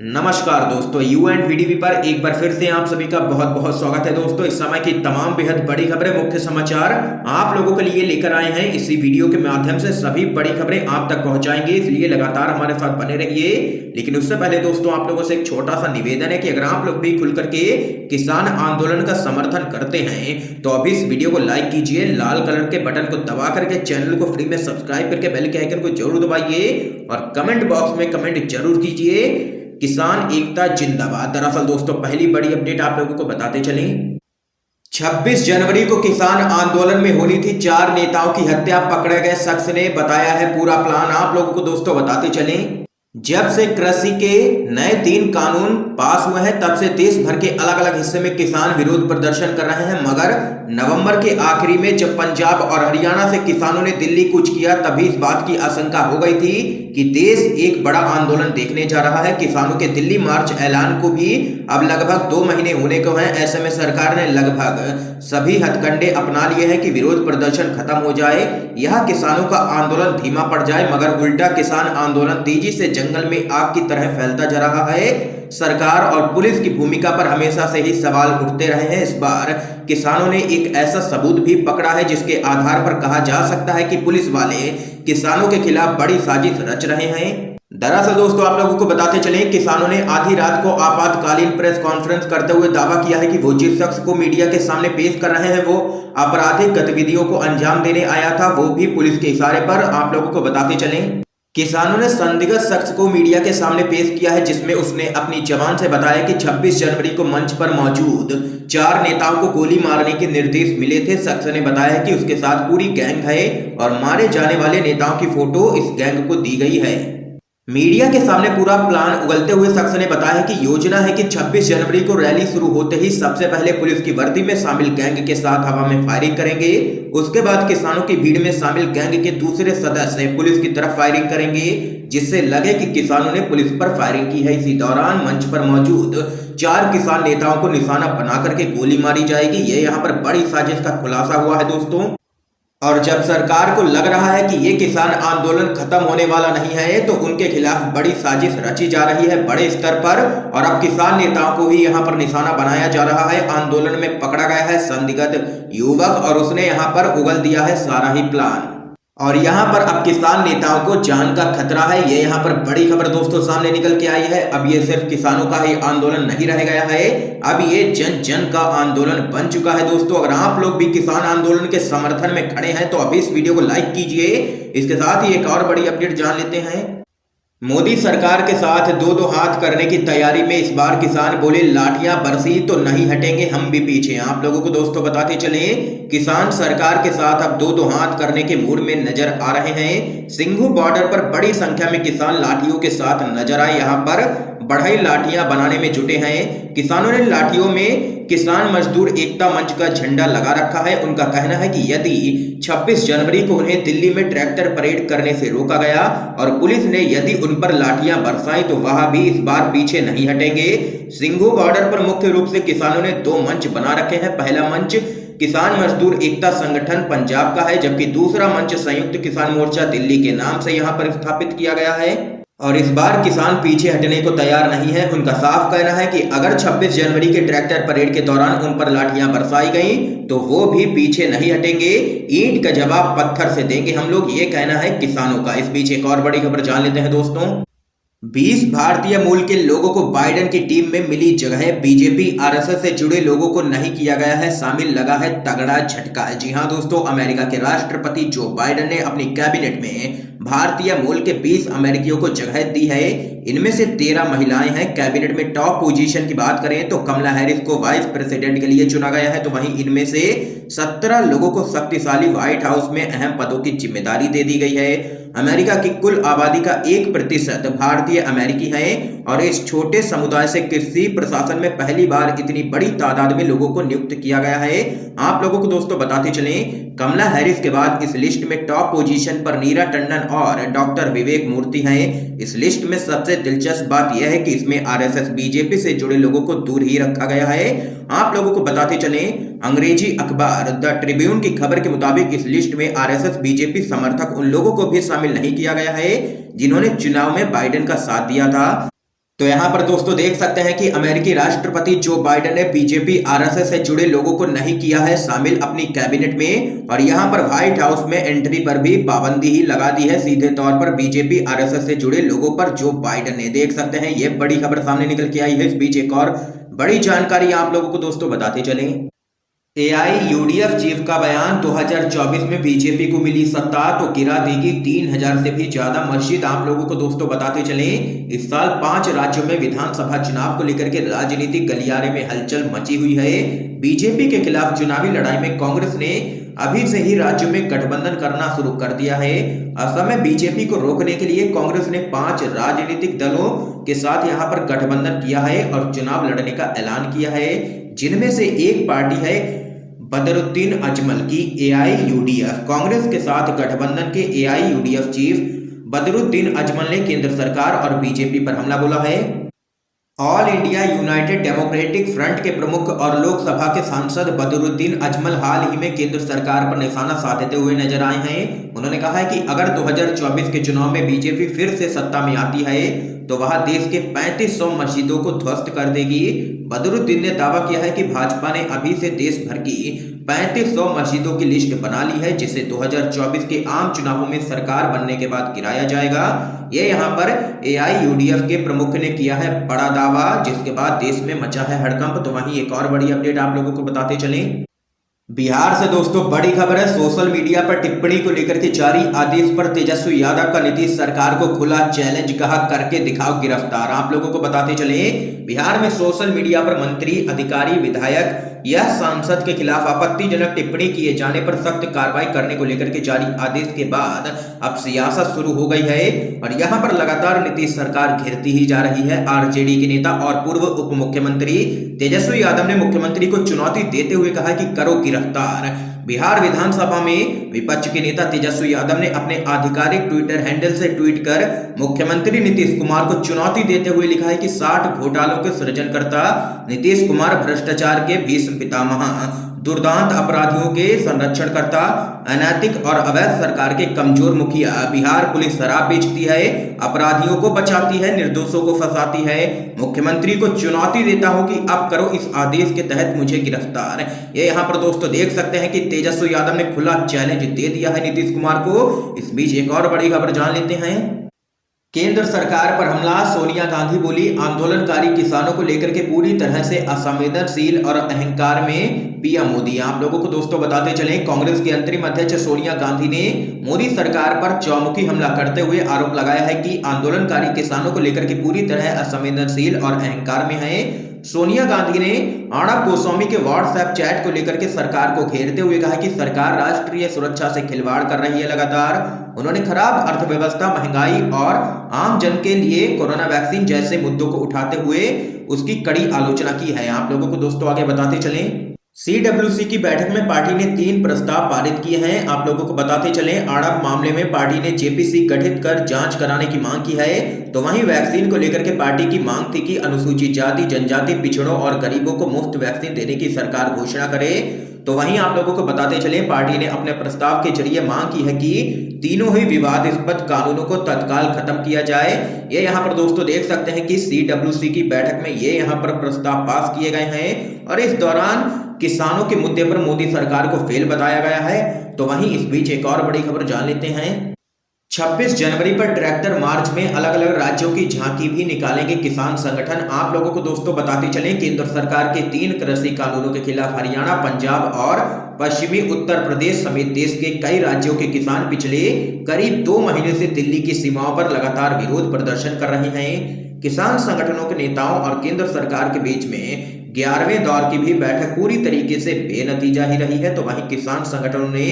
नमस्कार दोस्तों, you and वीडीवी पर एक बार फिर से आप सभी का बहुत बहुत स्वागत है। दोस्तों, इस समय की तमाम बेहद बड़ी खबरें, मुख्य समाचार आप लोगों के लिए लेकर आए हैं। इसी वीडियो के माध्यम से सभी बड़ी खबरें आप तक पहुंचाएंगे, इसलिए लगातार हमारे साथ बने रहिए। लेकिन उससे पहले दोस्तों, आप लोगों से एक छोटा सा निवेदन है कि अगर आप लोग भी खुल करके किसान आंदोलन का समर्थन करते हैं तो अभी इस वीडियो को लाइक कीजिए, लाल कलर के बटन को दबा करके चैनल को फ्री में सब्सक्राइब करके बेल के आइकन को जरूर दबाइए और कमेंट बॉक्स में कमेंट जरूर कीजिए, किसान एकता जिंदाबाद। दरअसल दोस्तों, पहली बड़ी अपडेट आप लोगों को बताते चलें। 26 जनवरी को किसान आंदोलन में होनी थी 4 नेताओं की हत्या, पकड़े गए शख्स ने बताया है पूरा प्लान। आप लोगों को दोस्तों बताते चलें, जब से कृषि के नए 3 कानून पास हुए हैं तब से देश भर के अलग अलग हिस्से में किसान विरोध प्रदर्शन कर रहे हैं। मगर नवंबर के आखिरी में जब पंजाब और हरियाणा से किसानों ने दिल्ली कूच किया, तभी इस बात की आशंका हो गई थी कि देश एक बड़ा आंदोलन देखने जा रहा है। किसानों के दिल्ली मार्च ऐलान को भी अब लगभग 2 महीने होने को हैं। ऐसे में सरकार ने लगभग सभी हथकंडे अपना लिए हैं कि विरोध प्रदर्शन खत्म हो जाए, यह किसानों का आंदोलन धीमा पड़ जाए। मगर उल्टा किसान आंदोलन तेजी से जंगल में आग की तरह फैलता जा रहा है। सरकार और पुलिस की भूमिका पर हमेशा से ही सवाल उठते रहे हैं। इस बार किसानों ने एक ऐसा सबूत भी पकड़ा है जिसके आधार पर कहा जा सकता है कि पुलिस वाले किसानों के खिलाफ बड़ी साजिश रच रहे हैं। दरअसल दोस्तों, आप लोगों को बताते चलें, किसानों ने आधी रात को आपातकालीन प्रेस कॉन्फ्रेंस करते हुए दावा किया है कि वो जिस शख्स को मीडिया के सामने पेश कर रहे हैं वो आपराधिक गतिविधियों को अंजाम देने आया था, वो भी पुलिस के इशारे पर। आप लोगों को बताते चलें, किसानों ने संदिग्ध शख्स को मीडिया के सामने पेश किया है, जिसमें उसने अपनी जबान से बताया कि 26 जनवरी को मंच पर मौजूद 4 नेताओं को गोली मारने के निर्देश मिले थे। शख्स ने बताया कि उसके साथ पूरी गैंग है और मारे जाने वाले नेताओं की फोटो इस गैंग को दी गई है। मीडिया के सामने पूरा प्लान उगलते हुए शख्स ने बताया कि योजना है कि 26 जनवरी को रैली शुरू होते ही सबसे पहले पुलिस की वर्दी में शामिल गैंग के साथ हवा में फायरिंग करेंगे। उसके बाद किसानों की भीड़ में शामिल गैंग के दूसरे सदस्य पुलिस की तरफ फायरिंग करेंगे, जिससे लगे कि किसानों ने पुलिस पर फायरिंग की है। इसी दौरान मंच पर मौजूद 4 किसान नेताओं को निशाना बना करके गोली मारी जाएगी। ये यहाँ पर बड़ी साजिश का खुलासा हुआ है दोस्तों। और जब सरकार को लग रहा है कि ये किसान आंदोलन खत्म होने वाला नहीं है, तो उनके खिलाफ बड़ी साजिश रची जा रही है बड़े स्तर पर, और अब किसान नेताओं को ही यहाँ पर निशाना बनाया जा रहा है। आंदोलन में पकड़ा गया है संदिग्ध युवक और उसने यहाँ पर उगल दिया है सारा ही प्लान, और यहाँ पर अब किसान नेताओं को जान का खतरा है। ये यहाँ पर बड़ी खबर दोस्तों सामने निकल के आई है। अब ये सिर्फ किसानों का ही आंदोलन नहीं रह गया है, अब ये जन जन का आंदोलन बन चुका है दोस्तों। अगर आप लोग भी किसान आंदोलन के समर्थन में खड़े हैं तो अभी इस वीडियो को लाइक कीजिए। इसके साथ ही एक और बड़ी अपडेट जान लेते हैं। मोदी सरकार के साथ 2-2 हाथ करने की तैयारी में इस बार किसान बोले, लाठियां बरसी तो नहीं हटेंगे हम भी पीछे। आप लोगों को दोस्तों बताते चलें, किसान सरकार के साथ अब 2-2 हाथ करने के मूड में नजर आ रहे हैं। सिंघू बॉर्डर पर बड़ी संख्या में किसान लाठियों के साथ नजर आए, यहाँ पर बढ़ई लाठियां बनाने में जुटे हैं। किसानों ने लाठियों में किसान मजदूर एकता मंच का झंडा लगा रखा है। उनका कहना है कि यदि 26 जनवरी को उन्हें दिल्ली में ट्रैक्टर परेड करने से रोका गया और पुलिस ने यदि उन पर लाठियां बरसाई तो वह भी इस बार पीछे नहीं हटेंगे। सिंघू बॉर्डर पर मुख्य रूप से किसानों ने 2 मंच बना रखे हैं। पहला मंच किसान मजदूर एकता संगठन पंजाब का है, जबकि दूसरा मंच संयुक्त किसान मोर्चा दिल्ली के नाम से यहाँ पर स्थापित किया गया है। और इस बार किसान पीछे हटने को तैयार नहीं है। उनका साफ कहना है कि अगर 26 जनवरी के ट्रैक्टर परेड के दौरान उन पर लाठियां बरसाई गई तो वो भी पीछे नहीं हटेंगे। ईंट का जवाब पत्थर से देंगे हम लोग, ये कहना है किसानों का। इस बीच एक और बड़ी खबर जान लेते हैं दोस्तों। 20 भारतीय मूल के लोगों को बाइडेन की टीम में मिली जगह। बीजेपी आरएसएस से जुड़े लोगों को नहीं किया गया है शामिल, लगा है तगड़ा झटका। जी हां दोस्तों, अमेरिका के राष्ट्रपति जो बाइडेन ने अपनी कैबिनेट में भारतीय मूल के 20 अमेरिकियों को जगह दी है। इनमें से 13 महिलाएं हैं। कैबिनेट में टॉप पोजीशन की बात करें तो कमला हैरिस को वाइस प्रेसिडेंट के लिए चुना गया है, तो वहीं इनमें से 17 लोगों को शक्तिशाली व्हाइट हाउस में अहम पदों की जिम्मेदारी दे दी गई है। अमेरिका की कुल आबादी का 1% भारतीय अमेरिकी है और इस छोटे समुदाय से कृषि प्रशासन में पहली बार इतनी बड़ी तादाद में लोगों को नियुक्त किया गया है। आप लोगों को दोस्तों बताते चलें, कमला हैरिस के बाद इस लिस्ट में टॉप पोजीशन पर नीरा टंडन और डॉक्टर विवेक मूर्ति हैं। इस लिस्ट में सबसे दिलचस्प बात यह है कि इसमें आरएसएस बीजेपी से जुड़े लोगों को दूर ही रखा गया है। आप लोगों को बताते चलें, अंग्रेजी अखबार द ट्रिब्यून की खबर के मुताबिक इस लिस्ट में आरएसएस बीजेपी समर्थक उन लोगों को भी शामिल नहीं किया गया है जिन्होंने चुनाव में बाइडेन का साथ दिया था। तो यहाँ पर दोस्तों देख सकते हैं कि अमेरिकी राष्ट्रपति जो बाइडेन ने बीजेपी आरएसएस से जुड़े लोगों को नहीं किया है शामिल अपनी कैबिनेट में, और यहाँ पर व्हाइट हाउस में एंट्री पर भी पाबंदी ही लगा दी है सीधे तौर पर बीजेपी आरएसएस से जुड़े लोगों पर जो बाइडेन ने। देख सकते हैं ये बड़ी खबर सामने निकल के आई है। इस बीच एक और बड़ी जानकारी आप लोगों को दोस्तों बताते चले। एआईयूडीएफ चीफ का बयान, 2024 में बीजेपी को मिली सत्ता तो गिरा देगी 3000 से भी ज्यादा मस्जिद। आप लोगों को दोस्तों बताते चले इस साल 5 राज्यों में विधानसभा चुनाव को लेकर के राजनीतिक गलियारे में हलचल मची हुई है। बीजेपी के खिलाफ चुनावी लड़ाई में कांग्रेस ने अभी से ही राज्यों में गठबंधन करना शुरू कर दिया है। असम में बीजेपी को रोकने के लिए कांग्रेस ने 5 राजनीतिक दलों के साथ यहां पर गठबंधन किया है और चुनाव लड़ने का ऐलान किया है, जिनमें से एक पार्टी है बदरुद्दीन अजमल की एआईयूडीएफ। कांग्रेस के साथ गठबंधन के एआईयूडीएफ चीफ बदरुद्दीन अजमल ने केंद्र सरकार और बीजेपी पर हमला बोला है। All India United democratic front के प्रमुख और लोकसभा के सांसद बदरुद्दीन अजमल हाल ही में केंद्र सरकार पर निशाना साधते हुए नजर आए हैं। उन्होंने कहा है कि अगर 2024 के चुनाव में बीजेपी फिर से सत्ता में आती है तो वह देश के 3500 मस्जिदों को ध्वस्त कर देगी। बदरुद्दीन ने दावा किया है कि भाजपा ने अभी से देश भर की 3500 मस्जिदों की लिस्ट बना ली है, जिसे 2024 के आम चुनावों में सरकार बनने के बाद गिराया जाएगा। ये यहाँ पर एआईयूडीएफ के प्रमुख ने किया है बड़ा दावा, जिसके बाद देश में मचा है हड़कंप। तो वहीं एक और बड़ी अपडेट आप लोगों को बताते चलें। बिहार से दोस्तों बड़ी खबर है। सोशल मीडिया पर टिप्पणी को लेकर के जारी आदेश पर तेजस्वी यादव का नीतीश सरकार को खुला चैलेंज, कहा करके दिखाओ गिरफ्तार। आप लोगों को बताते चले बिहार में सोशल मीडिया पर मंत्री, अधिकारी, विधायक या सांसद के खिलाफ आपत्तिजनक टिप्पणी किए जाने पर सख्त कार्रवाई करने को लेकर के जारी आदेश के बाद अब सियासत शुरू हो गई है और यहां पर लगातार नीतीश सरकार घिरती ही जा रही है। आरजेडी के नेता और पूर्व उप मुख्यमंत्री तेजस्वी यादव ने मुख्यमंत्री को चुनौती देते हुए कहा कि करो गिरफ्तार। बिहार विधानसभा में विपक्ष के नेता तेजस्वी यादव ने अपने आधिकारिक ट्विटर हैंडल से ट्वीट कर मुख्यमंत्री नीतीश कुमार को चुनौती देते हुए लिखा है कि 60 घोटालों के सृजनकर्ता नीतीश कुमार भ्रष्टाचार के भीष्म पितामह, दुर्दांत अपराधियों के संरक्षणकर्ता, अनैतिक और अवैध सरकार के कमजोर मुखिया। बिहार पुलिस शराब बेचती है, अपराधियों को बचाती है, निर्दोषों को फंसाती है। मुख्यमंत्री को चुनौती देता हूं कि अब करो इस आदेश के तहत मुझे गिरफ्तार। ये यहाँ पर दोस्तों देख सकते हैं कि तेजस्वी यादव ने खुला चैलेंज दे दिया है नीतीश कुमार को। इस बीच एक और बड़ी खबर जान लेते हैं। केंद्र सरकार पर हमला, सोनिया गांधी बोली आंदोलनकारी किसानों को लेकर के पूरी तरह से असंवेदनशील और अहंकार में पीएम मोदी। आप लोगों को दोस्तों बताते चले कांग्रेस की अंतरिम अध्यक्ष सोनिया गांधी ने मोदी सरकार पर चौमुखी हमला करते हुए आरोप लगाया है कि आंदोलनकारी किसानों को लेकर के पूरी तरह असंवेदनशील और अहंकार में है। सोनिया गांधी ने अर्णब गोस्वामी के व्हाट्सएप चैट को लेकर के सरकार को घेरते हुए कहा कि सरकार राष्ट्रीय सुरक्षा से खिलवाड़ कर रही है लगातार। उन्होंने खराब अर्थव्यवस्था, महंगाई और आम जन के लिए कोरोना वैक्सीन जैसे मुद्दों को उठाते हुए उसकी कड़ी आलोचना की है। आप लोगों को दोस्तों आगे बताते चलें। सीडब्ल्यूसी की बैठक में पार्टी ने 3 प्रस्ताव पारित किए हैं। आप लोगों को बताते चलें अर्णब मामले में पार्टी ने जेपीसी गठित कर जांच कराने की मांग की है। तो वहीं वैक्सीन को लेकर के पार्टी की मांग थी कि अनुसूचित जाति, जनजाति, पिछड़ों और गरीबों को मुफ्त वैक्सीन देने की सरकार घोषणा करे। तो वहीं आप लोगों को बताते चले पार्टी ने अपने प्रस्ताव के जरिए मांग की है कि तीनों ही विवादास्पद कानूनों को तत्काल खत्म किया जाए। ये यहाँ पर दोस्तों देख सकते हैं कि सीडब्ल्यूसी की बैठक में ये यहाँ पर प्रस्ताव पास किए गए हैं और इस दौरान किसानों के मुद्दे पर मोदी सरकार को फेल बताया गया है। तो वहीं इस बीच एक और बड़ी खबर जान लेते हैं। 26 जनवरी पर ट्रैक्टर मार्च में अलग अलग राज्यों की झांकी भी निकालेंगे किसान संगठन। आप लोगों को दोस्तों बताते चलें केंद्र सरकार के 3 कृषि कानूनों के खिलाफ हरियाणा, पंजाब और पश्चिमी उत्तर प्रदेश समेत देश के कई राज्यों के किसान पिछले करीब 2 महीने से दिल्ली की सीमाओं पर लगातार विरोध प्रदर्शन कर रहे हैं। किसान संगठनों के नेताओं और केंद्र सरकार के बीच में 11वें दौर की भी बैठक पूरी तरीके से बेनतीजा ही रही है। तो वहीं किसान संगठनों ने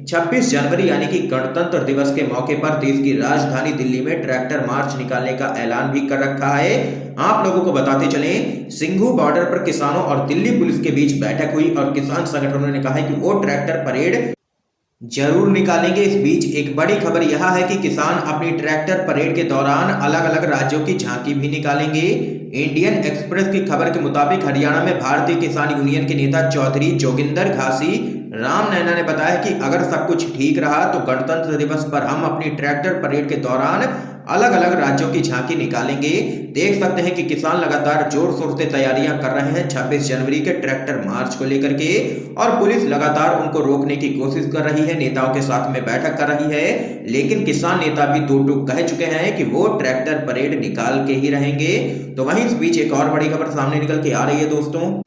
26 जनवरी यानी कि गणतंत्र दिवस के मौके पर देश की राजधानी दिल्ली में ट्रैक्टर मार्च निकालने का ऐलान भी कर रखा है। आप लोगों को बताते चलें सिंघू बॉर्डर पर किसानों और दिल्ली पुलिस के बीच बैठक हुई और किसान संगठनों ने कहा है कि वो ट्रैक्टर परेड जरूर निकालेंगे। इस बीच एक बड़ी खबर यह है कि किसान अपनी ट्रैक्टर परेड के दौरान अलग अलग राज्यों की झांकी भी निकालेंगे। इंडियन एक्सप्रेस की खबर के मुताबिक हरियाणा में भारतीय किसान यूनियन के नेता चौधरी जोगिंदर घासी राम नैना ने बताया कि अगर सब कुछ ठीक रहा तो गणतंत्र दिवस पर हम अपनी ट्रैक्टर परेड के दौरान अलग अलग राज्यों की झांकी निकालेंगे। देख सकते हैं कि किसान लगातार जोर शोर से तैयारियां कर रहे हैं 26 जनवरी के ट्रैक्टर मार्च को लेकर के, और पुलिस लगातार उनको रोकने की कोशिश कर रही है, नेताओं के साथ में बैठक कर रही है। लेकिन किसान नेता भी दो टूक कह चुके हैं कि वो ट्रैक्टर परेड निकाल के ही रहेंगे। तो वहीं इस बीच एक और बड़ी खबर सामने निकल के आ रही है दोस्तों।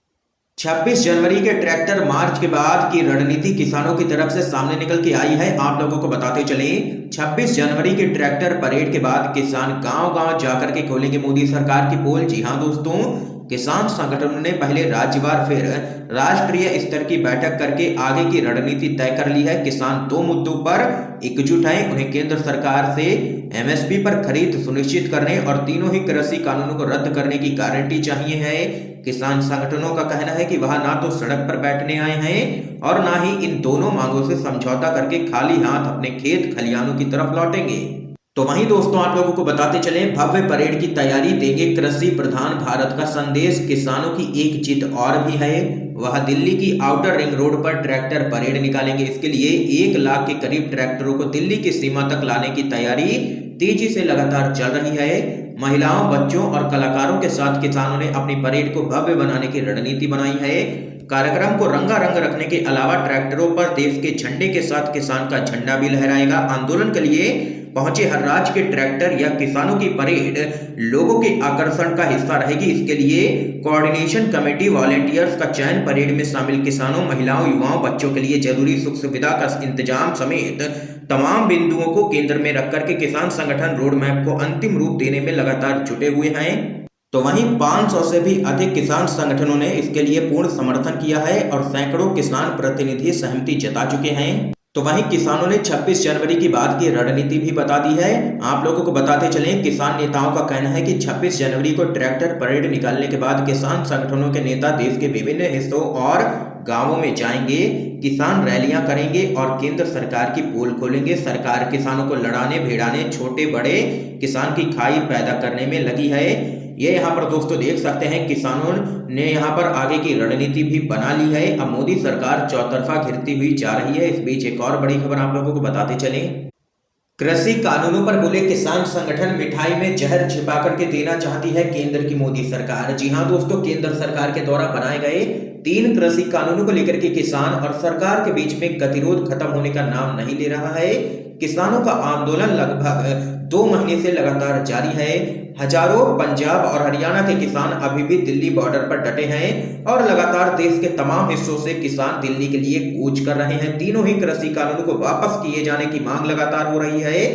26 जनवरी के ट्रैक्टर मार्च के बाद की रणनीति किसानों की तरफ से सामने निकल के आई है। आप लोगों को बताते चलें, 26 जनवरी के ट्रैक्टर परेड के बाद किसान गांव-गांव जाकर के खोलेंगे मोदी सरकार की पोल। जी हां दोस्तों, किसान संगठनों ने पहले राज्यवार फिर राष्ट्रीय स्तर की बैठक करके आगे की रणनीति तय कर ली है। किसान दो मुद्दों पर एकजुट हैं, उन्हें केंद्र सरकार से एमएसपी पर खरीद सुनिश्चित करने और तीनों ही कृषि कानूनों को रद्द करने की गारंटी चाहिए है। किसान संगठनों का कहना है कि वह ना तो सड़क पर बैठने आए हैं और ना ही इन दोनों मांगों से समझौता करके खाली हाथ अपने खेत खलिहानों की तरफ लौटेंगे। तो वहीं दोस्तों आप लोगों को बताते चलें, भव्य परेड की तैयारी देंगे कृषि प्रधान भारत का संदेश। किसानों की एक जिद और भी है, वह दिल्ली की आउटर रिंग रोड पर ट्रैक्टर परेड निकालेंगे। इसके लिए 1 लाख के करीब ट्रैक्टरों को दिल्ली की सीमा तक लाने की तैयारी तेजी से लगातार चल रही है। महिलाओं, बच्चों और कलाकारों के साथ किसानों ने अपनी परेड को भव्य बनाने की रणनीति बनाई है। कार्यक्रम को रंगारंग रखने के अलावा ट्रैक्टरों पर देश के झंडे के साथ किसान का झंडा भी लहराएगा। आंदोलन के लिए पहुंचे हर राज्य के ट्रैक्टर या किसानों की परेड लोगों के आकर्षण का हिस्सा रहेगी। इसके लिए कोऑर्डिनेशन कमेटी वॉलेंटियर्स का चयन, परेड में शामिल किसानों, महिलाओं, युवाओं, बच्चों के लिए जरूरी सुख सुविधा का इंतजाम समेत तमाम बिंदुओं को केंद्र में रख करके किसान संगठन रोड मैप को अंतिम रूप देने में लगातार जुटे हुए हैं। तो वहीं 500 से भी अधिक किसान संगठनों ने इसके लिए पूर्ण समर्थन किया है और सैकड़ों किसान प्रतिनिधि सहमति जता चुके हैं। तो वहीं किसानों ने 26 जनवरी की बाद की रणनीति भी बता दी है। आप लोगों को बताते चलें, किसान नेताओं का कहना है कि 26 जनवरी को ट्रैक्टर परेड निकालने के बाद किसान संगठनों के नेता देश के विभिन्न हिस्सों और गांवों में जाएंगे, किसान रैलियां करेंगे और केंद्र सरकार की पोल खोलेंगे। सरकार किसानों को लड़ाने भिड़ाने, छोटे बड़े किसान की खाई पैदा करने में लगी है। ये यहाँ पर दोस्तों देख सकते हैं, किसानों ने यहाँ पर आगे की रणनीति भी बना ली है। अब मोदी सरकार चौतरफा घिरती हुई जा रही है। इस बीच एक और बड़ी खबर आप लोगों को बताते चलें। कृषि कानूनों पर बोले किसान संगठन, मिठाई में जहर छिपा करके देना चाहती है केंद्र की मोदी सरकार। जी हां दोस्तों, केंद्र सरकार के द्वारा बनाए गए 3 कृषि कानूनों को लेकर के किसान और सरकार के बीच में गतिरोध खत्म होने का नाम नहीं ले रहा है। किसानों का आंदोलन लगभग 2 महीने से लगातार जारी है। हजारों पंजाब और हरियाणा के किसान अभी भी दिल्ली बॉर्डर पर डटे हैं और लगातार देश के तमाम हिस्सों से किसान दिल्ली के लिए कूच कर रहे हैं। तीनों ही कृषि कानूनों को वापस किए जाने की मांग लगातार हो रही है।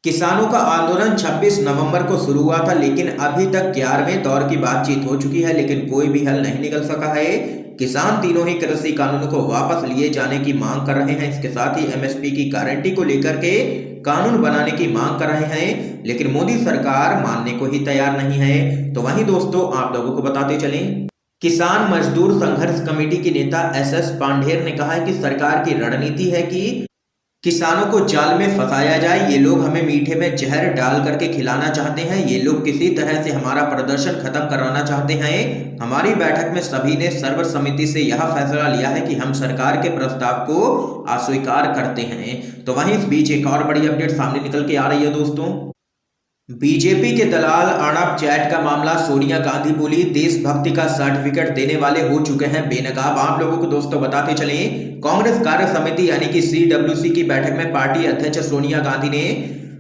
किसानों का आंदोलन 26 नवंबर को शुरू हुआ था, लेकिन अभी तक 11वें दौर की बातचीत हो चुकी है, लेकिन कोई भी हल नहीं निकल सका है। किसान तीनों ही कृषि कानूनों को वापस लिए जाने की मांग कर रहे हैं। इसके साथ ही एमएसपी की गारंटी को लेकर के कानून बनाने की मांग कर रहे हैं, लेकिन मोदी सरकार मानने को ही तैयार नहीं है। तो वहीं दोस्तों आप लोगों को बताते चलें, किसान मजदूर संघर्ष कमेटी के नेता एसएस पांडेर ने कहा है कि सरकार की रणनीति है कि किसानों को जाल में फंसाया जाए। ये लोग हमें मीठे में जहर डाल करके खिलाना चाहते हैं। ये लोग किसी तरह से हमारा प्रदर्शन खत्म कराना चाहते हैं। हमारी बैठक में सभी ने सर्वसम्मति से यह फैसला लिया है कि हम सरकार के प्रस्ताव को अस्वीकार करते हैं। तो वहीं इस बीच एक और बड़ी अपडेट सामने निकल के आ रही है दोस्तों। बीजेपी के दलाल अर्नब चैट का मामला, सोनिया गांधी बोली देशभक्ति का सर्टिफिकेट देने वाले हो चुके हैं बेनकाब। आप लोगों को दोस्तों बताते चलें, कांग्रेस कार्य समिति यानी कि सीडब्ल्यूसी की बैठक में पार्टी अध्यक्ष सोनिया गांधी ने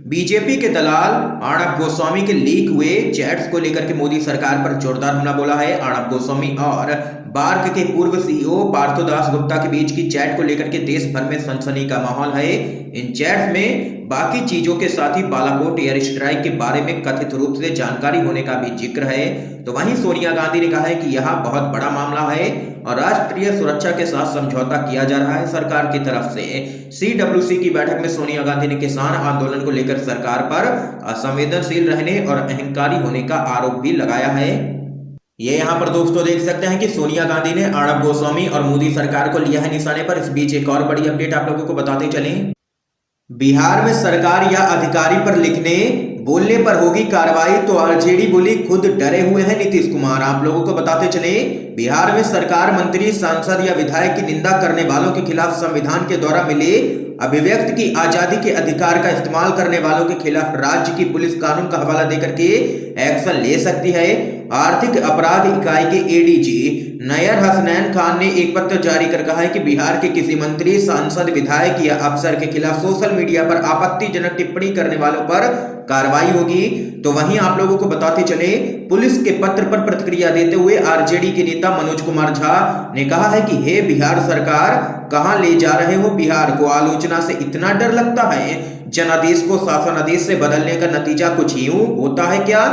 बीजेपी के दलाल अर्नब गोस्वामी के लीक हुए चैट्स को लेकर के मोदी सरकार पर जोरदार हमला बोला है। अर्नब गोस्वामी और बार्क के पूर्व सीईओ पार्थोदास गुप्ता के बीच की चैट को लेकर के देश भर में सनसनी का माहौल है। इन चैट्स में बाकी चीजों के साथ ही बालाकोट एयर स्ट्राइक के बारे में कथित रूप से जानकारी होने का भी जिक्र है। तो वहीं सोनिया गांधी ने कहा है कि यह बहुत बड़ा मामला है और राष्ट्रीय सुरक्षा के साथ समझौता किया जा रहा है सरकार की तरफ से। सीडब्ल्यूसी की बैठक में सोनिया गांधी ने किसान आंदोलन को लेकर सरकार पर असंवेदनशील रहने और अहंकारी होने का आरोप भी लगाया है। ये यहाँ पर दोस्तों देख सकते हैं कि सोनिया गांधी ने अर्नब गोस्वामी और मोदी सरकार को लिया है निशाने पर। इस बीच एक और बड़ी अपडेट आप लोगों को बताते चलें। बिहार में सरकार या अधिकारी पर लिखने बोलने पर होगी कार्रवाई, तो आरजेडी बोली खुद डरे हुए हैं नीतीश कुमार। आप लोगों को बताते चले, बिहार में सरकार, मंत्री, सांसद या विधायक की निंदा करने वालों के खिलाफ संविधान के द्वारा मिले अभिव्यक्ति की आजादी के अधिकार का इस्तेमाल करने वालों के खिलाफ राज्य की पुलिस कानून का हवाला देकर के एक्शन ले सकती है। आर्थिक अपराध इकाई के एडीजी नयर हसनैन खान ने एक पत्र जारी कर कहा है कि बिहार के किसी मंत्री, सांसद, विधायक या अफसर के खिलाफ सोशल मीडिया पर आपत्तिजनक टिप्पणी करने वालों पर कार्रवाई होगी। तो वहीं आप लोगों को बताते चले, पुलिस के पत्र पर प्रतिक्रिया देते हुए आरजेडी के नेता मनोज कुमार झा ने कहा है कि हे बिहार सरकार, कहां ले जा रहे हो बिहार को? आलोचना से इतना डर लगता है? जनादेश को शासनादेश से बदलने का नतीजा कुछ यूं होता है क्या?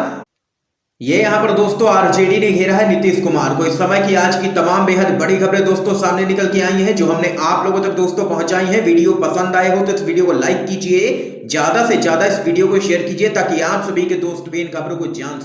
ये यहाँ पर दोस्तों आरजेडी ने घेरा है नीतीश कुमार को। इस समय की आज की तमाम बेहद बड़ी खबरें दोस्तों सामने निकल के आई हैं, जो हमने आप लोगों तक दोस्तों पहुंचाई हैं। वीडियो पसंद आए हो तो इस वीडियो को लाइक कीजिए, ज्यादा से ज्यादा इस वीडियो को शेयर कीजिए, ताकि आप सभी के दोस्त भी इन खबरों को जान